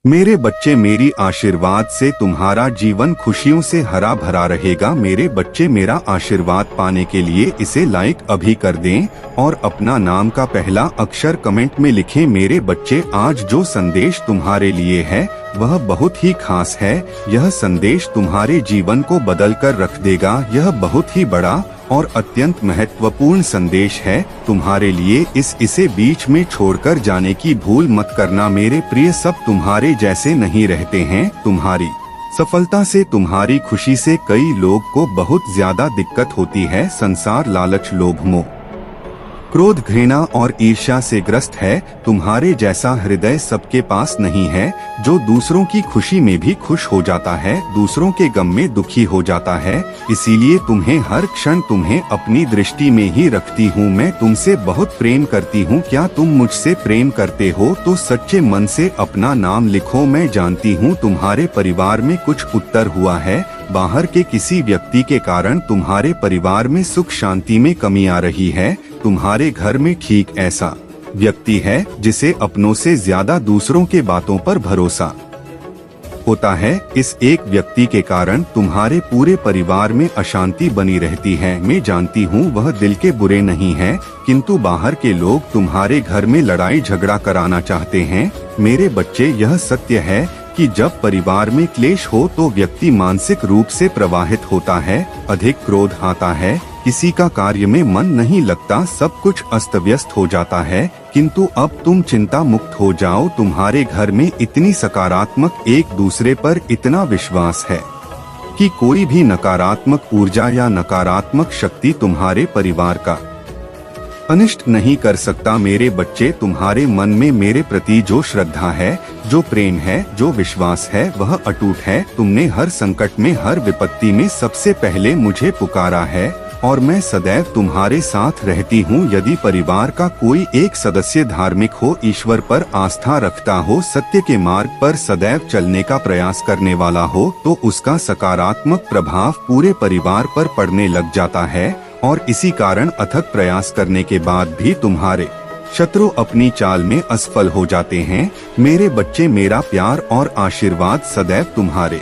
मेरे बच्चे, मेरी आशीर्वाद से तुम्हारा जीवन खुशियों से हरा भरा रहेगा। मेरे बच्चे, मेरा आशीर्वाद पाने के लिए इसे लाइक अभी कर दें और अपना नाम का पहला अक्षर कमेंट में लिखें। मेरे बच्चे, आज जो संदेश तुम्हारे लिए है वह बहुत ही खास है। यह संदेश तुम्हारे जीवन को बदल कर रख देगा। यह बहुत ही बड़ा और अत्यंत महत्वपूर्ण संदेश है तुम्हारे लिए। इसे बीच में छोड़कर जाने की भूल मत करना। मेरे प्रिय, सब तुम्हारे जैसे नहीं रहते हैं। तुम्हारी सफलता से, तुम्हारी खुशी से कई लोग को बहुत ज्यादा दिक्कत होती है। संसार लालच, लोभ, मोह, क्रोध, घृणा और ईर्ष्या से ग्रस्त है। तुम्हारे जैसा हृदय सबके पास नहीं है, जो दूसरों की खुशी में भी खुश हो जाता है, दूसरों के गम में दुखी हो जाता है। इसीलिए तुम्हें हर क्षण तुम्हें अपनी दृष्टि में ही रखती हूँ। मैं तुमसे बहुत प्रेम करती हूँ। क्या तुम मुझसे प्रेम करते हो तो सच्चे मन से अपना नाम लिखो। मैं जानती हूँ तुम्हारे परिवार में कुछ उत्तर हुआ है। बाहर के किसी व्यक्ति के कारण तुम्हारे परिवार में सुख शांति में कमी आ रही है। तुम्हारे घर में ठीक ऐसा व्यक्ति है जिसे अपनों से ज्यादा दूसरों के बातों पर भरोसा होता है। इस एक व्यक्ति के कारण तुम्हारे पूरे परिवार में अशांति बनी रहती है। मैं जानती हूँ वह दिल के बुरे नहीं है, किंतु बाहर के लोग तुम्हारे घर में लड़ाई झगड़ा कराना चाहते हैं। मेरे बच्चे, यह सत्य है कि जब परिवार में क्लेश हो तो व्यक्ति मानसिक रूप से प्रभावित होता है। अधिक क्रोध आता है, किसी का कार्य में मन नहीं लगता, सब कुछ अस्त व्यस्त हो जाता है। किंतु अब तुम चिंता मुक्त हो जाओ। तुम्हारे घर में इतनी सकारात्मक, एक दूसरे पर इतना विश्वास है कि कोई भी नकारात्मक ऊर्जा या नकारात्मक शक्ति तुम्हारे परिवार का अनिष्ट नहीं कर सकता। मेरे बच्चे, तुम्हारे मन में मेरे प्रति जो श्रद्धा है, जो प्रेम है, जो विश्वास है, वह अटूट है। तुमने हर संकट में, हर विपत्ति में सबसे पहले मुझे पुकारा है और मैं सदैव तुम्हारे साथ रहती हूँ। यदि परिवार का कोई एक सदस्य धार्मिक हो, ईश्वर पर आस्था रखता हो, सत्य के मार्ग पर सदैव चलने का प्रयास करने वाला हो, तो उसका सकारात्मक प्रभाव पूरे परिवार पर पड़ने लग जाता है। और इसी कारण अथक प्रयास करने के बाद भी तुम्हारे शत्रु अपनी चाल में असफल हो जाते हैं। मेरे बच्चे, मेरा प्यार और आशीर्वाद सदैव तुम्हारे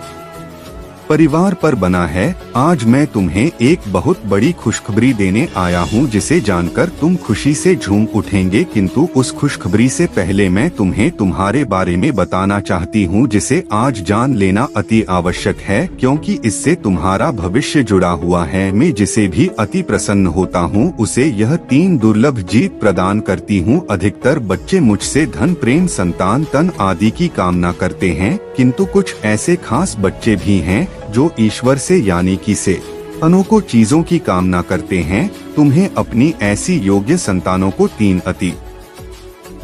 परिवार पर बना है। आज मैं तुम्हें एक बहुत बड़ी खुशखबरी देने आया हूँ, जिसे जानकर तुम खुशी से झूम उठेंगे। किंतु उस खुशखबरी से पहले मैं तुम्हें तुम्हारे बारे में बताना चाहती हूँ, जिसे आज जान लेना अति आवश्यक है, क्योंकि इससे तुम्हारा भविष्य जुड़ा हुआ है। मैं जिसे भी अति प्रसन्न होता हूँ उसे यह 3 दुर्लभ जीत प्रदान करती हूँ। अधिकतर बच्चे मुझसे धन, प्रेम, संतान, तन आदि की कामना करते हैं, किंतु कुछ ऐसे खास बच्चे भी हैं जो ईश्वर से, यानी कि से अनोखी चीजों की कामना करते हैं। तुम्हें अपनी ऐसी योग्य संतानों को 3 अति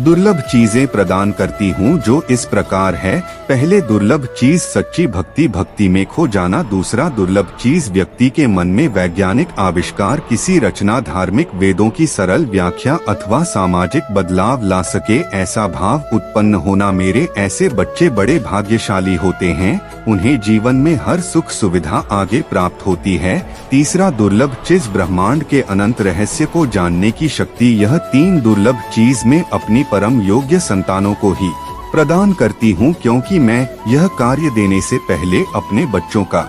दुर्लभ चीजें प्रदान करती हूँ, जो इस प्रकार है। पहले दुर्लभ चीज सच्ची भक्ति, भक्ति में खो जाना। दूसरा दुर्लभ चीज व्यक्ति के मन में वैज्ञानिक आविष्कार, किसी रचना, धार्मिक वेदों की सरल व्याख्या अथवा सामाजिक बदलाव ला सके, ऐसा भाव उत्पन्न होना। मेरे ऐसे बच्चे बड़े भाग्यशाली होते हैं, उन्हें जीवन में हर सुख सुविधा आगे प्राप्त होती है। तीसरा दुर्लभ चीज ब्रह्मांड के अनंत रहस्य को जानने की शक्ति। यह 3 दुर्लभ चीज में अपनी परम योग्य संतानों को ही प्रदान करती हूँ, क्योंकि मैं यह कार्य देने से पहले अपने बच्चों का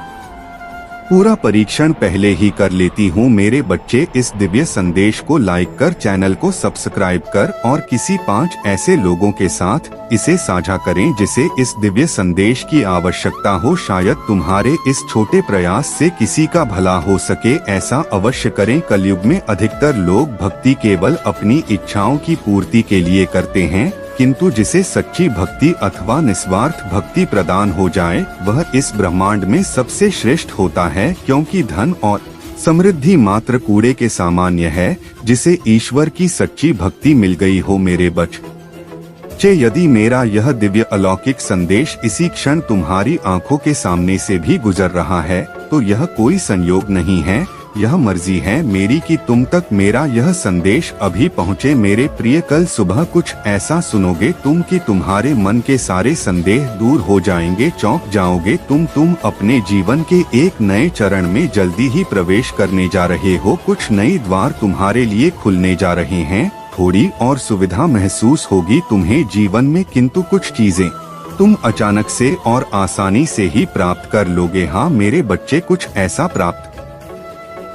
पूरा परीक्षण पहले ही कर लेती हूँ। मेरे बच्चे, इस दिव्य संदेश को लाइक कर, चैनल को सब्सक्राइब कर और किसी 5 ऐसे लोगों के साथ इसे साझा करें जिसे इस दिव्य संदेश की आवश्यकता हो। शायद तुम्हारे इस छोटे प्रयास से किसी का भला हो सके, ऐसा अवश्य करें। कलयुग में अधिकतर लोग भक्ति केवल अपनी इच्छाओं की पूर्ति के लिए करते हैं, किंतु जिसे सच्ची भक्ति अथवा निस्वार्थ भक्ति प्रदान हो जाए, वह इस ब्रह्मांड में सबसे श्रेष्ठ होता है, क्योंकि धन और समृद्धि मात्र कूड़े के सामान्य है, जिसे ईश्वर की सच्ची भक्ति मिल गई हो। मेरे बच्चे, यदि मेरा यह दिव्य अलौकिक संदेश इसी क्षण तुम्हारी आंखों के सामने से भी गुजर रहा है, तो यह कोई संयोग नहीं है, यह मर्जी है मेरी कि तुम तक मेरा यह संदेश अभी पहुँचे। मेरे प्रिय, कल सुबह कुछ ऐसा सुनोगे तुम कि तुम्हारे मन के सारे संदेह दूर हो जाएंगे, चौंक जाओगे। तुम अपने जीवन के एक नए चरण में जल्दी ही प्रवेश करने जा रहे हो। कुछ नए द्वार तुम्हारे लिए खुलने जा रहे हैं। थोड़ी और सुविधा महसूस होगी तुम्हें जीवन में, किंतु कुछ चीजें तुम अचानक से और आसानी से ही प्राप्त कर लोगे। हाँ मेरे बच्चे, कुछ ऐसा प्राप्त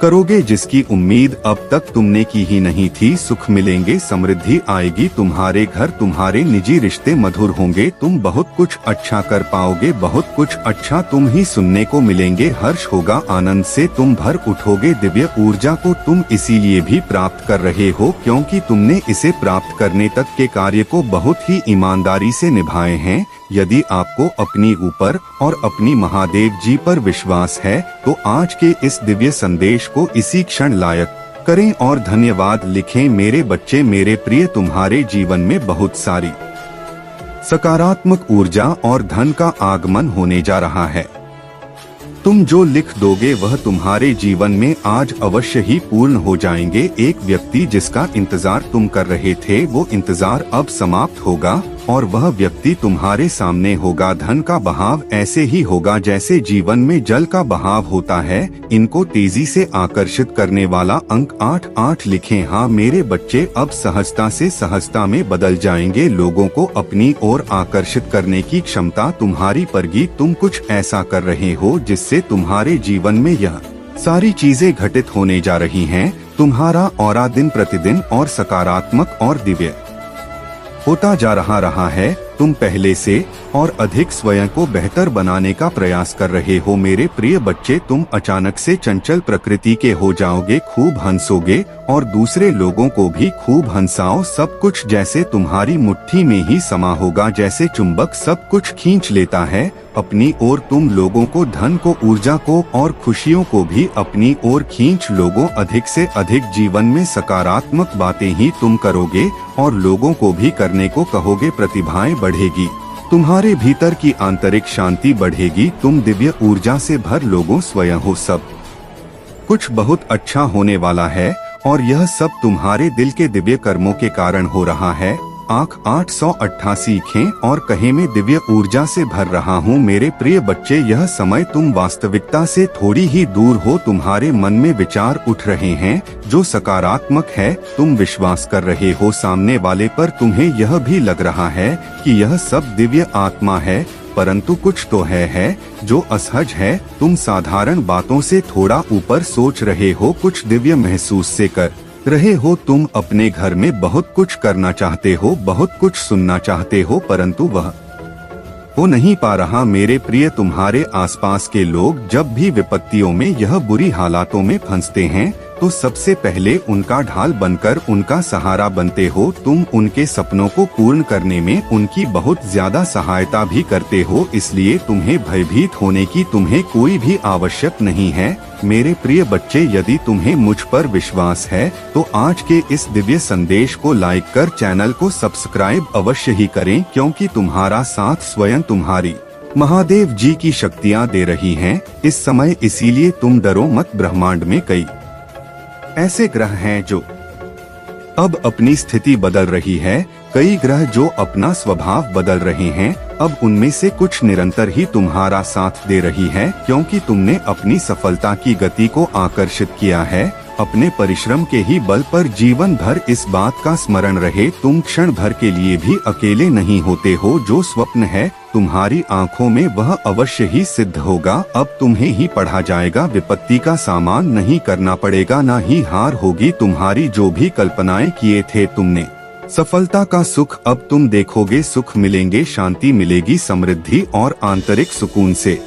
करोगे जिसकी उम्मीद अब तक तुमने की ही नहीं थी। सुख मिलेंगे, समृद्धि आएगी, तुम्हारे घर, तुम्हारे निजी रिश्ते मधुर होंगे, तुम बहुत कुछ अच्छा कर पाओगे, बहुत कुछ अच्छा तुम ही सुनने को मिलेंगे। हर्ष होगा, आनंद से तुम भर उठोगे। दिव्य ऊर्जा को तुम इसीलिए भी प्राप्त कर रहे हो क्योंकि तुमने इसे प्राप्त करने तक के कार्य को बहुत ही ईमानदारी से निभाए हैं। यदि आपको अपनी ऊपर और अपनी महादेव जी पर विश्वास है तो आज के इस दिव्य संदेश को इसी क्षण लायक करें और धन्यवाद लिखें। मेरे बच्चे, मेरे प्रिय, तुम्हारे जीवन में बहुत सारी सकारात्मक ऊर्जा और धन का आगमन होने जा रहा है। तुम जो लिख दोगे वह तुम्हारे जीवन में आज अवश्य ही पूर्ण हो जाएंगे। एक व्यक्ति जिसका इंतजार तुम कर रहे थे वो इंतजार अब समाप्त होगा और वह व्यक्ति तुम्हारे सामने होगा। धन का बहाव ऐसे ही होगा जैसे जीवन में जल का बहाव होता है। इनको तेजी से आकर्षित करने वाला अंक 8 लिखें। हाँ मेरे बच्चे, अब सहजता से सहजता में बदल जाएंगे। लोगों को अपनी ओर आकर्षित करने की क्षमता तुम्हारी परगी। तुम कुछ ऐसा कर रहे हो जिससे तुम्हारे जीवन में यह सारी चीजें घटित होने जा रही हैं। तुम्हारा ऑरा दिन प्रतिदिन और सकारात्मक और दिव्य होता जा रहा है। तुम पहले से और अधिक स्वयं को बेहतर बनाने का प्रयास कर रहे हो। मेरे प्रिय बच्चे, तुम अचानक से चंचल प्रकृति के हो जाओगे, खूब हंसोगे और दूसरे लोगों को भी खूब हंसाओ। सब कुछ जैसे तुम्हारी मुट्ठी में ही समा होगा, जैसे चुंबक सब कुछ खींच लेता है अपनी ओर। तुम लोगों को, धन को, ऊर्जा को और खुशियों को भी अपनी ओर खींच लोगो। अधिक से अधिक जीवन में सकारात्मक बातें ही तुम करोगे और लोगों को भी करने को कहोगे। प्रतिभाएं बढ़ेगी, तुम्हारे भीतर की आंतरिक शांति बढ़ेगी। तुम दिव्य ऊर्जा से भर लोगों, स्वयं हो। सब कुछ बहुत अच्छा होने वाला है और यह सब तुम्हारे दिल के दिव्य कर्मों के कारण हो रहा है। आँख 888 लिखें और कहे मैं दिव्य ऊर्जा से भर रहा हूँ। मेरे प्रिय बच्चे, यह समय तुम वास्तविकता से थोड़ी ही दूर हो। तुम्हारे मन में विचार उठ रहे हैं जो सकारात्मक है। तुम विश्वास कर रहे हो सामने वाले पर। तुम्हें यह भी लग रहा है कि यह सब दिव्य आत्मा है, परंतु कुछ तो है जो असहज है। तुम साधारण बातों से थोड़ा ऊपर सोच रहे हो, कुछ दिव्य महसूस से कर रहे हो। तुम अपने घर में बहुत कुछ करना चाहते हो, बहुत कुछ सुनना चाहते हो, परंतु वह हो नहीं पा रहा। मेरे प्रिय, तुम्हारे आसपास के लोग जब भी विपत्तियों में, यह बुरी हालातों में फंसते हैं तो सबसे पहले उनका ढाल बनकर उनका सहारा बनते हो। तुम उनके सपनों को पूर्ण करने में उनकी बहुत ज्यादा सहायता भी करते हो, इसलिए तुम्हें भयभीत होने की तुम्हें कोई भी आवश्यक नहीं है। मेरे प्रिय बच्चे, यदि तुम्हें मुझ पर विश्वास है तो आज के इस दिव्य संदेश को लाइक कर चैनल को सब्सक्राइब अवश्य ही करें, क्योंकि तुम्हारा साथ स्वयं तुम्हारी महादेव जी की शक्तियाँ दे रही हैं इस समय। इसीलिए तुम डरो मत। ब्रह्मांड में कई ऐसे ग्रह हैं जो अब अपनी स्थिति बदल रही है, कई ग्रह जो अपना स्वभाव बदल रहे हैं। अब उनमें से कुछ निरंतर ही तुम्हारा साथ दे रही है, क्योंकि तुमने अपनी सफलता की गति को आकर्षित किया है। अपने परिश्रम के ही बल पर जीवन भर इस बात का स्मरण रहे, तुम क्षण भर के लिए भी अकेले नहीं होते हो। जो स्वप्न है तुम्हारी आंखों में वह अवश्य ही सिद्ध होगा। अब तुम्हें ही पढ़ा जाएगा, विपत्ति का सामना नहीं करना पड़ेगा, ना ही हार होगी। तुम्हारी जो भी कल्पनाएं किए थे तुमने, सफलता का सुख अब तुम देखोगे। सुख मिलेंगे, शांति मिलेगी, समृद्धि और आंतरिक सुकून से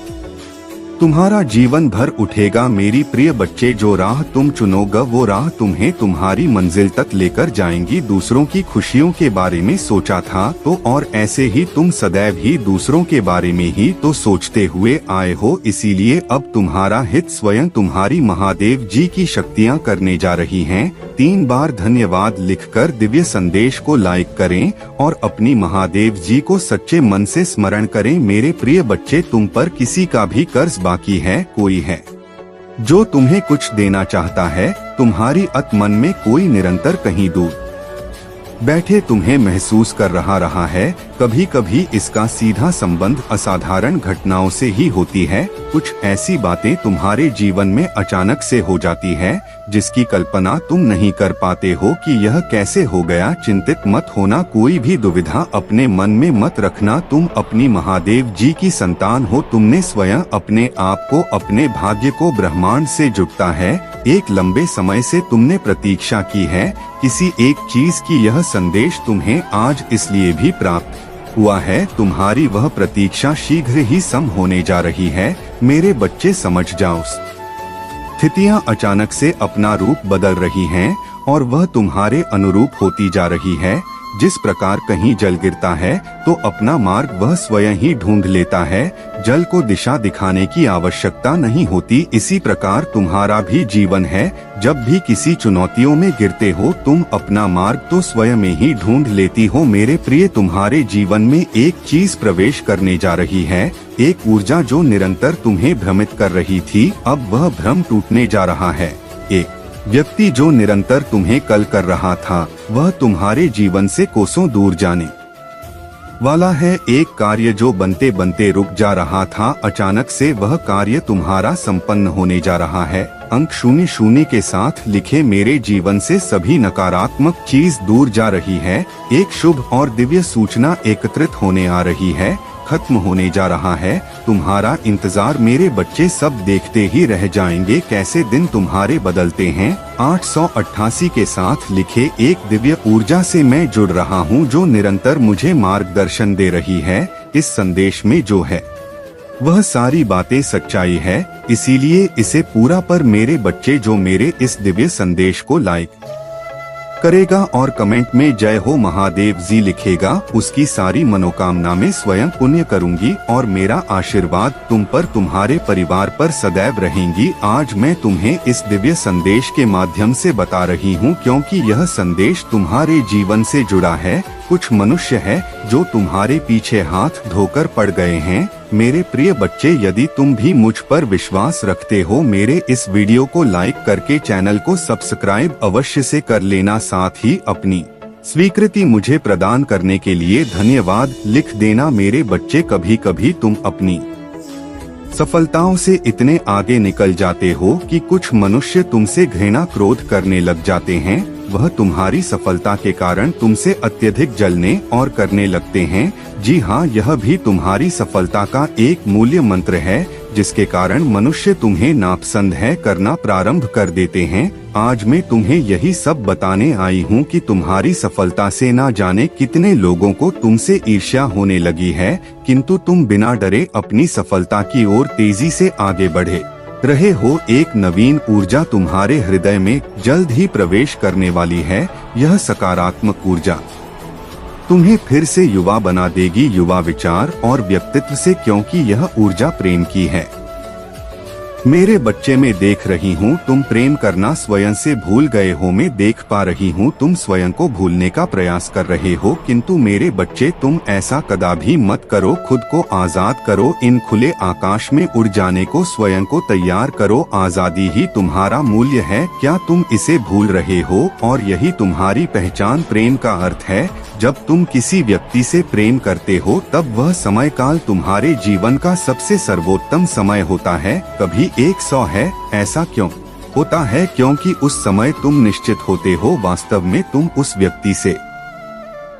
तुम्हारा जीवन भर उठेगा। मेरी प्रिय बच्चे, जो राह तुम चुनोगे वो राह तुम्हें तुम्हारी मंजिल तक लेकर जाएंगी। दूसरों की खुशियों के बारे में सोचा था तो और ऐसे ही तुम सदैव ही दूसरों के बारे में ही तो सोचते हुए आए हो, इसीलिए अब तुम्हारा हित स्वयं तुम्हारी महादेव जी की शक्तियाँ करने जा रही हैं। 3 बार धन्यवाद लिखकर दिव्य संदेश को लाइक करें और अपनी महादेव जी को सच्चे मन से स्मरण करें। मेरे प्रिय बच्चे, तुम पर किसी का भी कर्ज बाकी है, कोई है जो तुम्हें कुछ देना चाहता है। तुम्हारी मन में कोई निरंतर कहीं दूर बैठे तुम्हें महसूस कर रहा है। कभी कभी इसका सीधा संबंध असाधारण घटनाओं से ही होती है। कुछ ऐसी बातें तुम्हारे जीवन में अचानक से हो जाती है जिसकी कल्पना तुम नहीं कर पाते हो कि यह कैसे हो गया। चिंतित मत होना, कोई भी दुविधा अपने मन में मत रखना। तुम अपनी महादेव जी की संतान हो। तुमने स्वयं अपने आप को, अपने भाग्य को ब्रह्मांड से जुड़ता है। एक लंबे समय से तुमने प्रतीक्षा की है किसी एक चीज की। यह संदेश तुम्हें आज इसलिए भी प्राप्त हुआ है। तुम्हारी वह प्रतीक्षा शीघ्र ही सम होने जा रही है। मेरे बच्चे, समझ जाओ, स्थितियां अचानक से अपना रूप बदल रही हैं और वह तुम्हारे अनुरूप होती जा रही है। जिस प्रकार कहीं जल गिरता है तो अपना मार्ग वह स्वयं ही ढूंढ लेता है। जल को दिशा दिखाने की आवश्यकता नहीं होती। इसी प्रकार तुम्हारा भी जीवन है। जब भी किसी चुनौतियों में गिरते हो तुम अपना मार्ग तो स्वयं में ही ढूंढ लेती हो। मेरे प्रिय, तुम्हारे जीवन में एक चीज प्रवेश करने जा रही है। एक ऊर्जा जो निरंतर तुम्हें भ्रमित कर रही थी, अब वह भ्रम टूटने जा रहा है। एक व्यक्ति जो निरंतर तुम्हें कल कर रहा था, वह तुम्हारे जीवन से कोसों दूर जाने वाला है। एक कार्य जो बनते बनते रुक जा रहा था, अचानक से वह कार्य तुम्हारा संपन्न होने जा रहा है। अंक 00 के साथ लिखे, मेरे जीवन से सभी नकारात्मक चीज दूर जा रही है। एक शुभ और दिव्य सूचना एकत्रित होने आ रही है, खत्म होने जा रहा है। तुम्हारा इंतजार मेरे बच्चे सब देखते ही रह जाएंगे कैसे दिन तुम्हारे बदलते हैं। 888 के साथ लिखे, एक दिव्य ऊर्जा से मैं जुड़ रहा हूँ जो निरंतर मुझे मार्गदर्शन दे रही है। इस संदेश में जो है वह सारी बातें सच्चाई है, इसीलिए इसे पूरा पर मेरे बच्चे जो मेरे इस दिव्य संदेश को लाइक करेगा और कमेंट में जय हो महादेव जी लिखेगा, उसकी सारी मनोकामना में स्वयं पुण्य करूंगी और मेरा आशीर्वाद तुम पर, तुम्हारे परिवार पर सदैव रहेंगी। आज मैं तुम्हें इस दिव्य संदेश के माध्यम से बता रही हूँ क्योंकि यह संदेश तुम्हारे जीवन से जुड़ा है। कुछ मनुष्य है जो तुम्हारे पीछे हाथ धोकर पड़ गए हैं। मेरे प्रिय बच्चे, यदि तुम भी मुझ पर विश्वास रखते हो, मेरे इस वीडियो को लाइक करके चैनल को सब्सक्राइब अवश्य से कर लेना। साथ ही अपनी स्वीकृति मुझे प्रदान करने के लिए धन्यवाद लिख देना। मेरे बच्चे, कभी कभी तुम अपनी सफलताओं से इतने आगे निकल जाते हो कि कुछ मनुष्य तुमसे घृणा क्रोध करने लग जाते हैं। वह तुम्हारी सफलता के कारण तुमसे अत्यधिक जलने और करने लगते हैं। जी हाँ, यह भी तुम्हारी सफलता का एक मूल्य मंत्र है जिसके कारण मनुष्य तुम्हें नापसंद है करना प्रारंभ कर देते हैं। आज मैं तुम्हें यही सब बताने आई हूँ कि तुम्हारी सफलता से ना जाने कितने लोगों को तुमसे ईर्ष्या होने लगी है, किंतु तुम बिना डरे अपनी सफलता की ओर तेजी से आगे बढ़े रहे हो। एक नवीन ऊर्जा तुम्हारे हृदय में जल्द ही प्रवेश करने वाली है। यह सकारात्मक ऊर्जा तुम्हें फिर से युवा बना देगी, युवा विचार और व्यक्तित्व से, क्योंकि यह ऊर्जा प्रेम की है। मेरे बच्चे, मैं देख रही हूँ तुम प्रेम करना स्वयं से भूल गए हो। मैं देख पा रही हूँ तुम स्वयं को भूलने का प्रयास कर रहे हो, किंतु मेरे बच्चे तुम ऐसा कदापि मत करो। खुद को आजाद करो, इन खुले आकाश में उड़ जाने को स्वयं को तैयार करो। आजादी ही तुम्हारा मूल्य है, क्या तुम इसे भूल रहे हो? और यही तुम्हारी पहचान प्रेम का अर्थ है। जब तुम किसी व्यक्ति से प्रेम करते हो तब वह समय काल तुम्हारे जीवन का सबसे सर्वोत्तम समय होता है। कभी 100 है। ऐसा क्यों होता है? क्योंकि उस समय तुम निश्चित होते हो वास्तव में तुम उस व्यक्ति से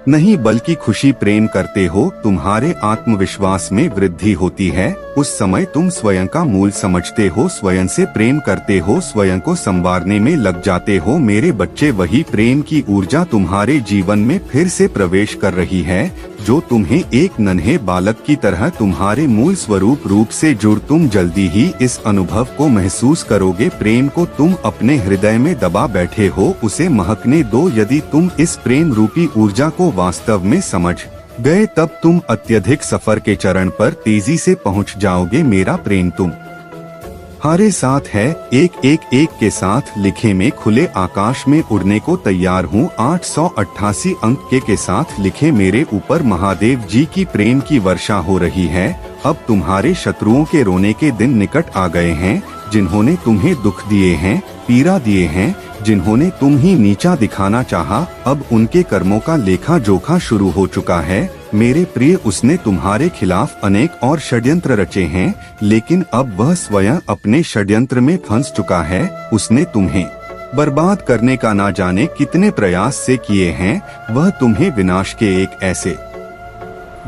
नहीं बल्कि खुशी प्रेम करते हो। तुम्हारे आत्मविश्वास में वृद्धि होती है। उस समय तुम स्वयं का मूल समझते हो, स्वयं से प्रेम करते हो, स्वयं को संवारने में लग जाते हो। मेरे बच्चे, वही प्रेम की ऊर्जा तुम्हारे जीवन में फिर से प्रवेश कर रही है जो तुम्हें एक नन्हे बालक की तरह तुम्हारे मूल स्वरूप रूप से जुड़। तुम जल्दी ही इस अनुभव को महसूस करोगे। प्रेम को तुम अपने हृदय में दबा बैठे हो, उसे महकने दो। यदि तुम इस प्रेम रूपी ऊर्जा को वास्तव में समझ गए तब तुम अत्यधिक सफर के चरण पर तेजी से पहुंच जाओगे। मेरा प्रेम तुम्हारे साथ है। एक के साथ लिखे, में खुले आकाश में उड़ने को तैयार हूँ। 888 अंक के साथ लिखे, मेरे ऊपर महादेव जी की प्रेम की वर्षा हो रही है। अब तुम्हारे शत्रुओं के रोने के दिन निकट आ गए हैं। जिन्होंने तुम्हें दुख दिए हैं, पीड़ा दिए हैं, जिन्होंने तुम ही नीचा दिखाना चाहा, अब उनके कर्मों का लेखा जोखा शुरू हो चुका है। मेरे प्रिय, उसने तुम्हारे खिलाफ अनेक और षड्यंत्र रचे हैं, लेकिन अब वह स्वयं अपने षड्यंत्र में फंस चुका है। उसने तुम्हें बर्बाद करने का ना जाने कितने प्रयास से किए हैं। वह तुम्हें विनाश के एक ऐसे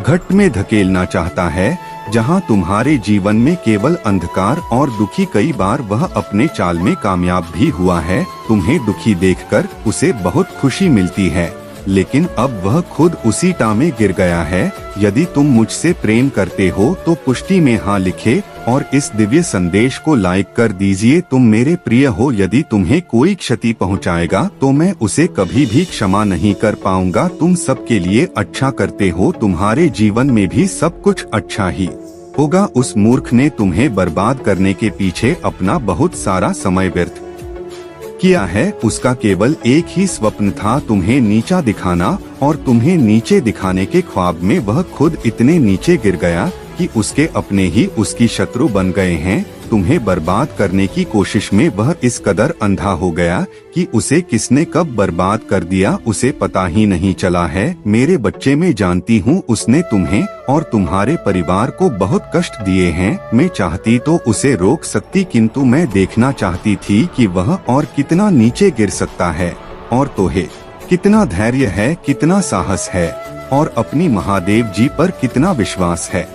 घट में धकेलना चाहता है जहां तुम्हारे जीवन में केवल अंधकार और दुखी। कई बार वह अपने चाल में कामयाब भी हुआ है। तुम्हें दुखी देखकर उसे बहुत खुशी मिलती है, लेकिन अब वह खुद उसी टाँ में गिर गया है। यदि तुम मुझसे प्रेम करते हो तो पुष्टि में हाँ लिखे और इस दिव्य संदेश को लाइक कर दीजिए। तुम मेरे प्रिय हो, यदि तुम्हें कोई क्षति पहुंचाएगा तो मैं उसे कभी भी क्षमा नहीं कर पाऊंगा। तुम सबके लिए अच्छा करते हो, तुम्हारे जीवन में भी सब कुछ अच्छा ही होगा। उस मूर्ख ने तुम्हें बर्बाद करने के पीछे अपना बहुत सारा समय व्यर्थ किया है। उसका केवल एक ही स्वप्न था, तुम्हें नीचा दिखाना, और तुम्हें नीचे दिखाने के ख्वाब में वह खुद इतने नीचे गिर गया कि उसके अपने ही उसकी शत्रु बन गए हैं। तुम्हें बर्बाद करने की कोशिश में वह इस कदर अंधा हो गया कि उसे किसने कब बर्बाद कर दिया उसे पता ही नहीं चला है। मेरे बच्चे, मैं जानती हूँ उसने तुम्हें और तुम्हारे परिवार को बहुत कष्ट दिए हैं। मैं चाहती तो उसे रोक सकती, किंतु मैं देखना चाहती थी कि वह और कितना नीचे गिर सकता है, और तोहे कितना धैर्य है, कितना साहस है, और अपनी महादेव जी पर कितना विश्वास है।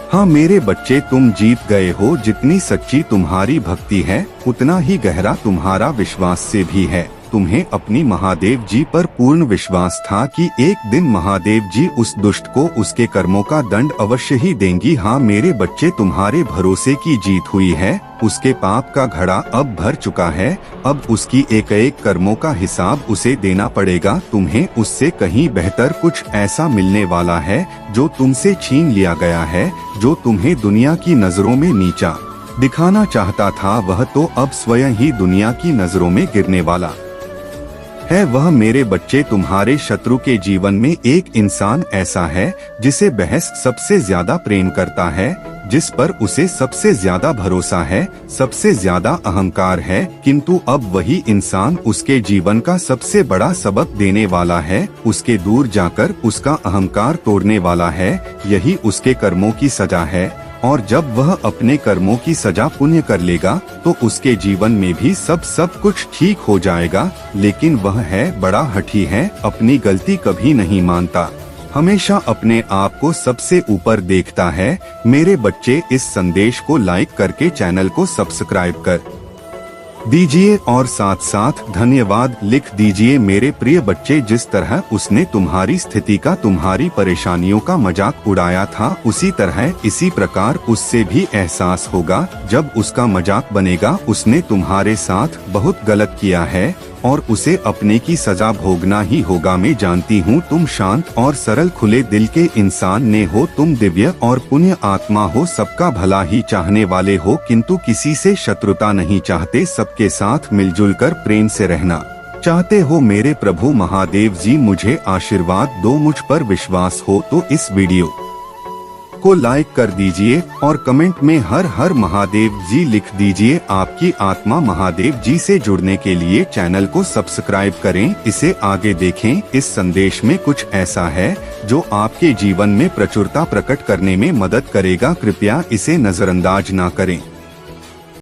हाँ मेरे बच्चे, तुम जीत गए हो। जितनी सच्ची तुम्हारी भक्ति है, उतना ही गहरा तुम्हारा विश्वास से भी है। तुम्हें अपनी महादेव जी पर पूर्ण विश्वास था कि एक दिन महादेव जी उस दुष्ट को उसके कर्मों का दंड अवश्य ही देंगी। हाँ मेरे बच्चे, तुम्हारे भरोसे की जीत हुई है। उसके पाप का घड़ा अब भर चुका है। अब उसकी एक एक कर्मों का हिसाब उसे देना पड़ेगा। तुम्हें उससे कहीं बेहतर कुछ ऐसा मिलने वाला है जो तुमसे छीन लिया गया है। जो तुम्हें दुनिया की नजरों में नीचा दिखाना चाहता था, वह तो अब स्वयं ही दुनिया की नजरों में गिरने वाला है। वह मेरे बच्चे, तुम्हारे शत्रु के जीवन में एक इंसान ऐसा है जिसे बहस सबसे ज्यादा प्रेम करता है, जिस पर उसे सबसे ज्यादा भरोसा है, सबसे ज्यादा अहंकार है। किंतु अब वही इंसान उसके जीवन का सबसे बड़ा सबक देने वाला है। उसके दूर जाकर उसका अहंकार तोड़ने वाला है। यही उसके कर्मों की सजा है, और जब वह अपने कर्मों की सजा पुण्य कर लेगा तो उसके जीवन में भी सब कुछ ठीक हो जाएगा। लेकिन वह है बड़ा हठी है, अपनी गलती कभी नहीं मानता, हमेशा अपने आप को सबसे ऊपर देखता है। मेरे बच्चे, इस संदेश को लाइक करके चैनल को सब्सक्राइब कर दीजिए और साथ साथ धन्यवाद लिख दीजिए। मेरे प्रिय बच्चे, जिस तरह उसने तुम्हारी स्थिति का, तुम्हारी परेशानियों का मजाक उड़ाया था, उसी तरह इसी प्रकार उससे भी एहसास होगा जब उसका मजाक बनेगा। उसने तुम्हारे साथ बहुत गलत किया है और उसे अपने की सजा भोगना ही होगा। मैं जानती हूँ तुम शांत और सरल खुले दिल के इंसान ने हो। तुम दिव्य और पुण्य आत्मा हो, सबका भला ही चाहने वाले हो, किंतु किसी से शत्रुता नहीं चाहते, सबके साथ मिलजुल कर प्रेम से रहना चाहते हो। मेरे प्रभु महादेव जी, मुझे आशीर्वाद दो। मुझ पर विश्वास हो तो इस वीडियो को लाइक कर दीजिए और कमेंट में हर हर महादेव जी लिख दीजिए। आपकी आत्मा महादेव जी से जुड़ने के लिए चैनल को सब्सक्राइब करें, इसे आगे देखें। इस संदेश में कुछ ऐसा है जो आपके जीवन में प्रचुरता प्रकट करने में मदद करेगा। कृपया इसे नजरअंदाज ना करें।